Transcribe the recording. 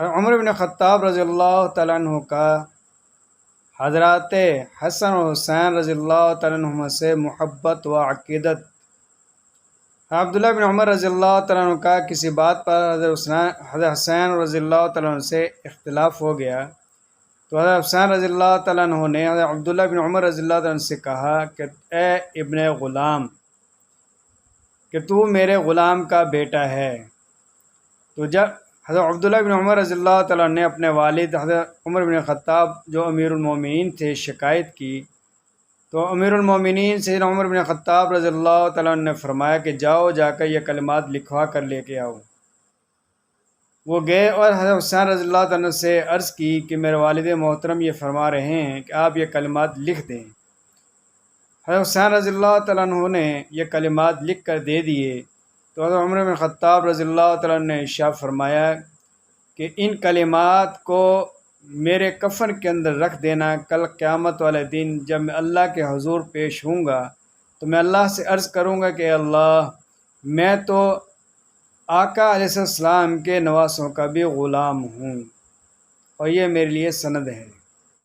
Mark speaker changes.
Speaker 1: عمر بن خطاب رضی اللہ تعالیٰ عنہ کا حضرات حسن و حسین رضی اللہ تعالیٰ عنہ سے محبت و عقیدت۔ عبداللہ بن عمر رضی اللہ تعالیٰ عنہ کا کسی بات پر حضرت حسین رضی اللہ تعالیٰ عنہ سے اختلاف ہو گیا تو حضرت حسین رضی اللہ تعالیٰ عنہ نے حضرت عبداللہ بن عمر رضی اللہ تعالیٰ عنہ سے کہا کہ اے ابن غلام، کہ تو میرے غلام کا بیٹا ہے۔ تو جب حضرت عبداللہ بن عمر رضی اللہ تعالیٰ عنہ نے اپنے والد حضرت عمر بن خطاب جو امیر المومنین تھے شکایت کی تو امیر المومنین سیدنا عمر بن خطاب رضی اللہ تعالیٰ عنہ نے فرمایا کہ جاؤ جا کر یہ کلمات لکھوا کر لے کے آؤ۔ وہ گئے اور حضرت حسین رضی اللہ تعالیٰ عنہ سے عرض کی کہ میرے والد محترم یہ فرما رہے ہیں کہ آپ یہ کلمات لکھ دیں۔ حضرت حسین رضی اللہ تعالیٰ عنہ نے یہ کلمات لکھ کر دے دیے تو حضرت عمر بن خطاب رضی اللہ تعالیٰ عنہ نے ارشاد فرمایا کہ ان کلمات کو میرے کفن کے اندر رکھ دینا، کل قیامت والے دن جب میں اللہ کے حضور پیش ہوں گا تو میں اللہ سے عرض کروں گا کہ اللہ، میں تو آقا علیہ السلام کے نواسوں کا بھی غلام ہوں، اور یہ میرے لیے سند ہے۔